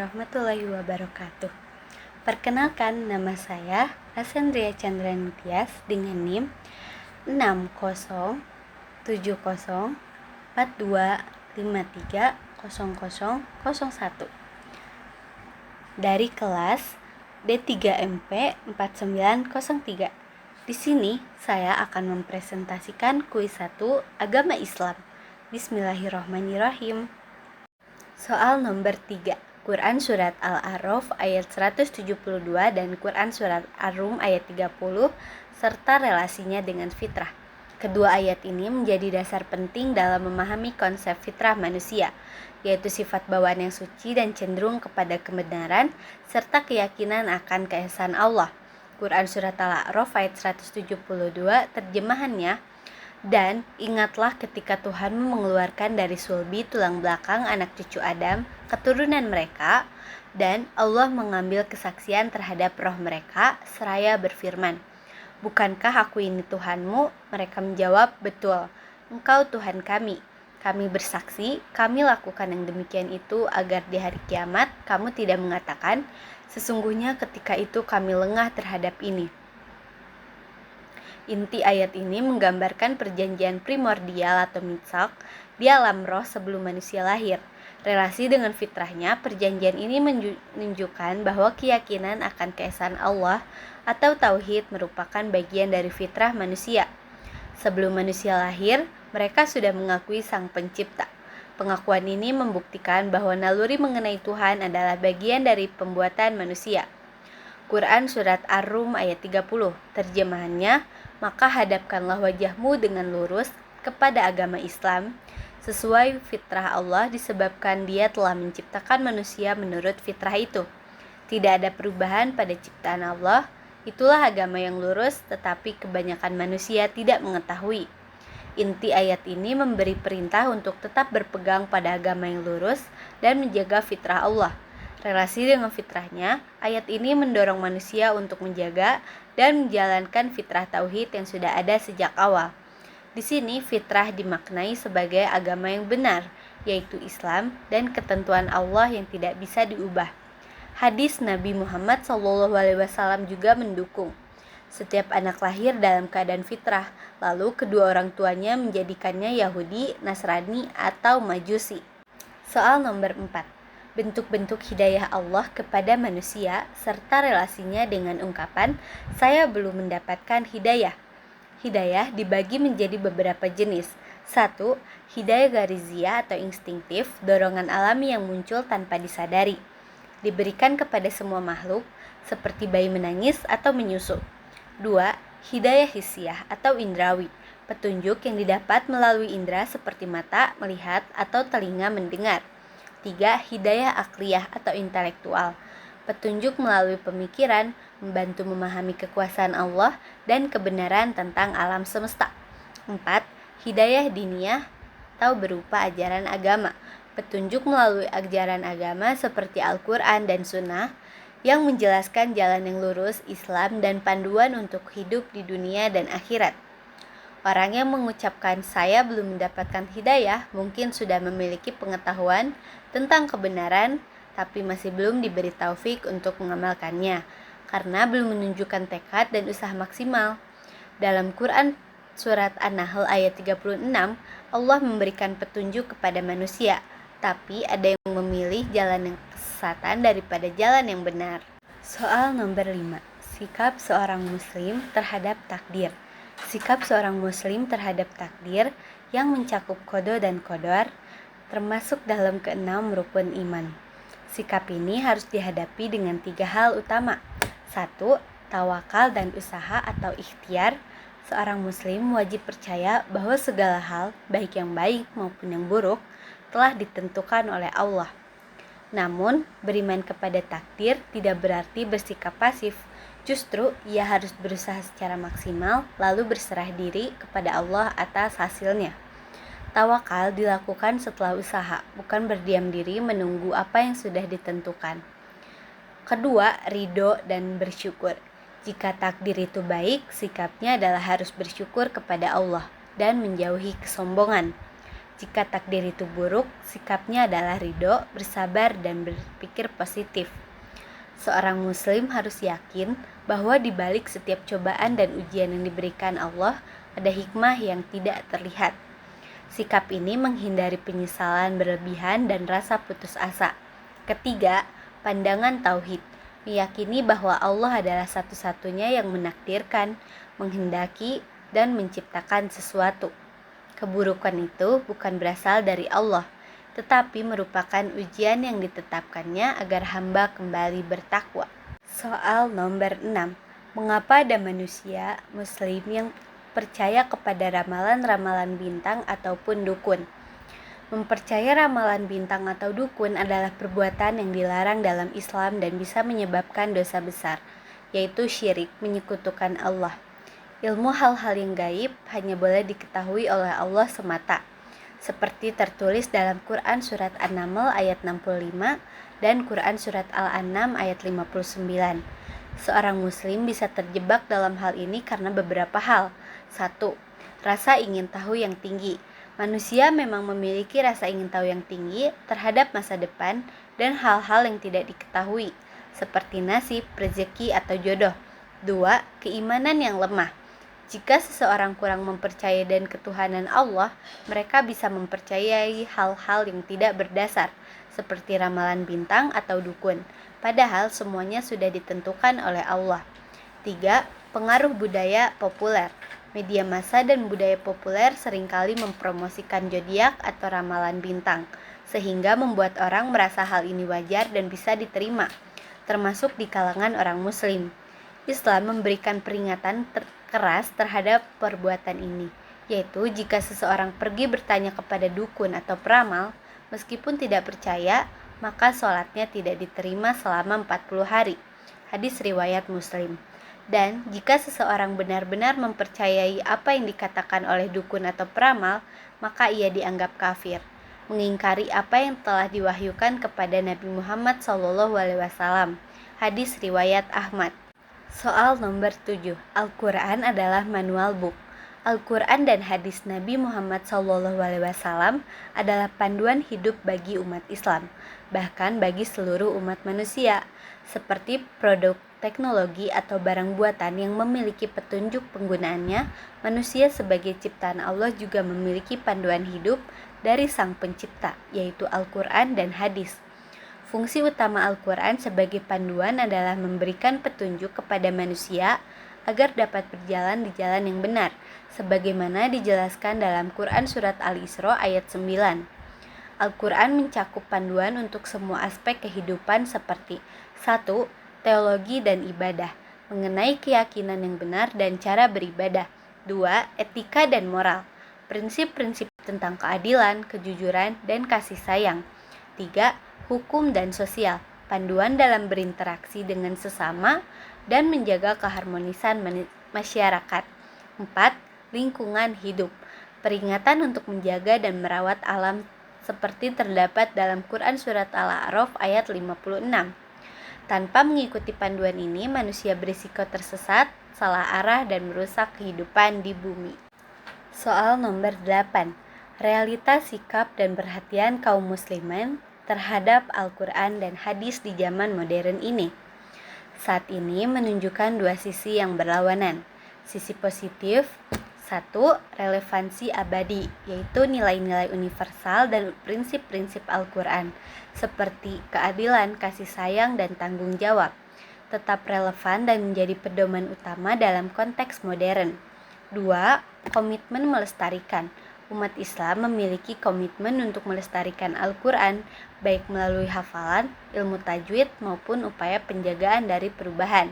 warahmatullahi wabarakatuh. Perkenalkan, nama saya Asendria Chandra Nitias dengan NIM 607072530001 dari kelas D3MP 4903. Di sini saya akan mempresentasikan kuis 1 Agama Islam. Bismillahirrahmanirrahim. Soal nomor 3, Quran Surat Al-A'raf ayat 172 dan Quran Surat Ar-Rum ayat 30 serta relasinya dengan fitrah. Kedua ayat ini menjadi dasar penting dalam memahami konsep fitrah manusia, yaitu sifat bawaan yang suci dan cenderung kepada kebenaran serta keyakinan akan keesaan Allah. Quran Surat Al-A'raf ayat 172 terjemahannya, dan ingatlah ketika Tuhanmu mengeluarkan dari sulbi tulang belakang anak cucu Adam, keturunan mereka, dan Allah mengambil kesaksian terhadap roh mereka, seraya berfirman, "Bukankah aku ini Tuhanmu?" Mereka menjawab, "Betul, Engkau Tuhan kami. Kami bersaksi, kami lakukan yang demikian itu agar di hari kiamat kamu tidak mengatakan, sesungguhnya ketika itu kami lengah terhadap ini." Inti ayat ini menggambarkan perjanjian primordial atau mitsak di alam roh sebelum manusia lahir. Relasi dengan fitrahnya, perjanjian ini menunjukkan bahwa keyakinan akan keesaan Allah atau tauhid merupakan bagian dari fitrah manusia. Sebelum manusia lahir, mereka sudah mengakui Sang Pencipta. Pengakuan ini membuktikan bahwa naluri mengenai Tuhan adalah bagian dari pembuatan manusia. Quran Surat Ar-Rum ayat 30, terjemahannya, "Maka hadapkanlah wajahmu dengan lurus kepada agama Islam, sesuai fitrah Allah disebabkan Dia telah menciptakan manusia menurut fitrah itu. Tidak ada perubahan pada ciptaan Allah, itulah agama yang lurus, tetapi kebanyakan manusia tidak mengetahui." Inti ayat ini memberi perintah untuk tetap berpegang pada agama yang lurus dan menjaga fitrah Allah. Relasi dengan fitrahnya, ayat ini mendorong manusia untuk menjaga dan menjalankan fitrah tauhid yang sudah ada sejak awal. Di sini fitrah dimaknai sebagai agama yang benar, yaitu Islam dan ketentuan Allah yang tidak bisa diubah. Hadis Nabi Muhammad SAW juga mendukung. Setiap anak lahir dalam keadaan fitrah, lalu kedua orang tuanya menjadikannya Yahudi, Nasrani, atau Majusi. Soal nomor 4. Bentuk-bentuk hidayah Allah kepada manusia serta relasinya dengan ungkapan, "Saya belum mendapatkan hidayah." Hidayah dibagi menjadi beberapa jenis. 1. Hidayah gariziyah atau instingtif, dorongan alami yang muncul tanpa disadari. Diberikan kepada semua makhluk, seperti bayi menangis atau menyusu. 2. Hidayah hissiyah atau indrawi, petunjuk yang didapat melalui indera seperti mata, melihat, atau telinga mendengar. 3. Hidayah akliyah atau intelektual, petunjuk melalui pemikiran, membantu memahami kekuasaan Allah dan kebenaran tentang alam semesta. 4. Hidayah diniyah atau berupa ajaran agama, petunjuk melalui ajaran agama seperti Al-Quran dan Sunnah yang menjelaskan jalan yang lurus, Islam, dan panduan untuk hidup di dunia dan akhirat. Orang yang mengucapkan "saya belum mendapatkan hidayah" mungkin sudah memiliki pengetahuan tentang kebenaran, tapi masih belum diberi taufik untuk mengamalkannya, karena belum menunjukkan tekad dan usaha maksimal. Dalam Quran Surat An-Nahl ayat 36, Allah memberikan petunjuk kepada manusia, tapi ada yang memilih jalan yang kesesatan daripada jalan yang benar. Soal nomor 5. Sikap seorang muslim terhadap takdir. Sikap seorang muslim terhadap takdir yang mencakup qada dan qadar termasuk dalam keenam rukun iman. Sikap ini harus dihadapi dengan 3 hal utama. 1. Tawakal dan usaha atau ikhtiar. Seorang muslim wajib percaya bahwa segala hal, baik yang baik maupun yang buruk, telah ditentukan oleh Allah. Namun, beriman kepada takdir tidak berarti bersikap pasif. Justru, ia harus berusaha secara maksimal, lalu berserah diri kepada Allah atas hasilnya. Tawakal dilakukan setelah usaha, bukan berdiam diri menunggu apa yang sudah ditentukan. Kedua, ridho dan bersyukur. Jika takdir itu baik, sikapnya adalah harus bersyukur kepada Allah dan menjauhi kesombongan. Jika takdir itu buruk, sikapnya adalah ridho, bersabar, dan berpikir positif. Seorang muslim harus yakin bahwa di balik setiap cobaan dan ujian yang diberikan Allah, ada hikmah yang tidak terlihat. Sikap ini menghindari penyesalan berlebihan dan rasa putus asa. Ketiga, pandangan tauhid. Meyakini bahwa Allah adalah satu-satunya yang menakdirkan, menghendaki, dan menciptakan sesuatu. Keburukan itu bukan berasal dari Allah, tetapi merupakan ujian yang ditetapkannya agar hamba kembali bertakwa. Soal nomor 6. Mengapa ada manusia muslim yang percaya kepada ramalan-ramalan bintang ataupun dukun? Mempercaya ramalan bintang atau dukun adalah perbuatan yang dilarang dalam Islam dan bisa menyebabkan dosa besar, yaitu syirik, menyekutukan Allah. Ilmu hal-hal yang gaib hanya boleh diketahui oleh Allah semata, seperti tertulis dalam Quran Surat An-Naml ayat 65 dan Quran Surat Al-An'am ayat 59. Seorang muslim bisa terjebak dalam hal ini karena beberapa hal. 1. Rasa ingin tahu yang tinggi. Manusia memang memiliki rasa ingin tahu yang tinggi terhadap masa depan dan hal-hal yang tidak diketahui, seperti nasib, rezeki, atau jodoh. 2. Keimanan yang lemah. Jika seseorang kurang mempercayai dan ketuhanan Allah, mereka bisa mempercayai hal-hal yang tidak berdasar, seperti ramalan bintang atau dukun, padahal semuanya sudah ditentukan oleh Allah. 3. Pengaruh budaya populer. Media massa dan budaya populer seringkali mempromosikan zodiak atau ramalan bintang, sehingga membuat orang merasa hal ini wajar dan bisa diterima, termasuk di kalangan orang muslim. Islam memberikan peringatan keras terhadap perbuatan ini, yaitu jika seseorang pergi bertanya kepada dukun atau peramal, meskipun tidak percaya, maka sholatnya tidak diterima selama 40 hari. Hadis riwayat Muslim. Dan jika seseorang benar-benar mempercayai apa yang dikatakan oleh dukun atau peramal, maka ia dianggap kafir, mengingkari apa yang telah diwahyukan kepada Nabi Muhammad SAW. Hadis riwayat Ahmad. Soal nomor 7. Al-Quran adalah manual book. Al-Quran dan hadis Nabi Muhammad SAW adalah panduan hidup bagi umat Islam, bahkan bagi seluruh umat manusia, seperti produk teknologi atau barang buatan yang memiliki petunjuk penggunaannya. Manusia sebagai ciptaan Allah juga memiliki panduan hidup dari Sang Pencipta, yaitu Al-Quran dan hadis. Fungsi utama Al-Quran sebagai panduan adalah memberikan petunjuk kepada manusia agar dapat berjalan di jalan yang benar, sebagaimana dijelaskan dalam Quran Surat Al-Isra ayat 9. Al-Quran mencakup panduan untuk semua aspek kehidupan seperti 1. Teologi dan ibadah, mengenai keyakinan yang benar dan cara beribadah. 2. Etika dan moral, prinsip-prinsip tentang keadilan, kejujuran, dan kasih sayang. 3. Hukum dan sosial, panduan dalam berinteraksi dengan sesama dan menjaga keharmonisan masyarakat. 4. Lingkungan hidup, peringatan untuk menjaga dan merawat alam seperti terdapat dalam Quran Surat Al-A'raf ayat 56. Tanpa mengikuti panduan ini, manusia berisiko tersesat, salah arah, dan merusak kehidupan di bumi. Soal nomor 8. Realitas sikap dan perhatian kaum muslimin terhadap Al-Quran dan hadis di zaman modern ini. Saat ini menunjukkan dua sisi yang berlawanan. Sisi positif, 1. Relevansi abadi, yaitu nilai-nilai universal dan prinsip-prinsip Al-Quran, seperti keadilan, kasih sayang, dan tanggung jawab, tetap relevan dan menjadi pedoman utama dalam konteks modern. 2. Komitmen melestarikan. Umat Islam memiliki komitmen untuk melestarikan Al-Quran, baik melalui hafalan, ilmu tajwid, maupun upaya penjagaan dari perubahan.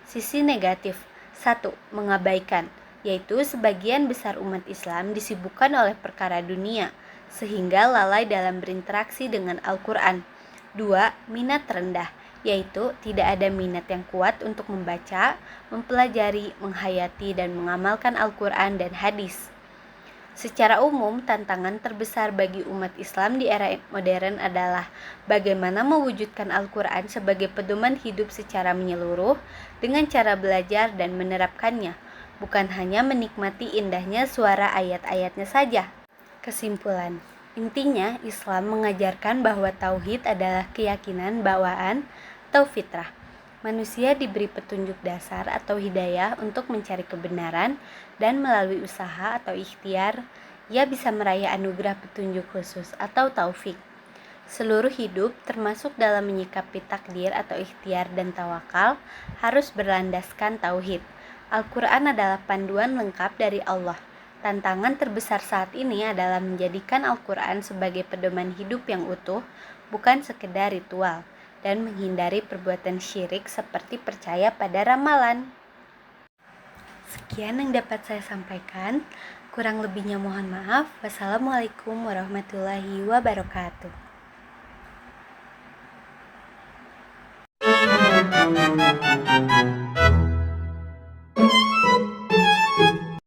Sisi negatif, 1. Mengabaikan, yaitu sebagian besar umat Islam disibukkan oleh perkara dunia, sehingga lalai dalam berinteraksi dengan Al-Quran. 2. Minat rendah, yaitu tidak ada minat yang kuat untuk membaca, mempelajari, menghayati, dan mengamalkan Al-Quran dan hadis. Secara umum, tantangan terbesar bagi umat Islam di era modern adalah bagaimana mewujudkan Al-Quran sebagai pedoman hidup secara menyeluruh dengan cara belajar dan menerapkannya, bukan hanya menikmati indahnya suara ayat-ayatnya saja. Kesimpulan, intinya Islam mengajarkan bahwa tauhid adalah keyakinan bawaan atau fitrah. Manusia diberi petunjuk dasar atau hidayah untuk mencari kebenaran, dan melalui usaha atau ikhtiar, ia bisa meraih anugerah petunjuk khusus atau taufik. Seluruh hidup, termasuk dalam menyikapi takdir atau ikhtiar dan tawakal, harus berlandaskan tauhid. Al-Quran adalah panduan lengkap dari Allah. Tantangan terbesar saat ini adalah menjadikan Al-Quran sebagai pedoman hidup yang utuh, bukan sekedar ritual, dan menghindari perbuatan syirik seperti percaya pada ramalan. Sekian yang dapat saya sampaikan. Kurang lebihnya mohon maaf. Wassalamualaikum warahmatullahi wabarakatuh.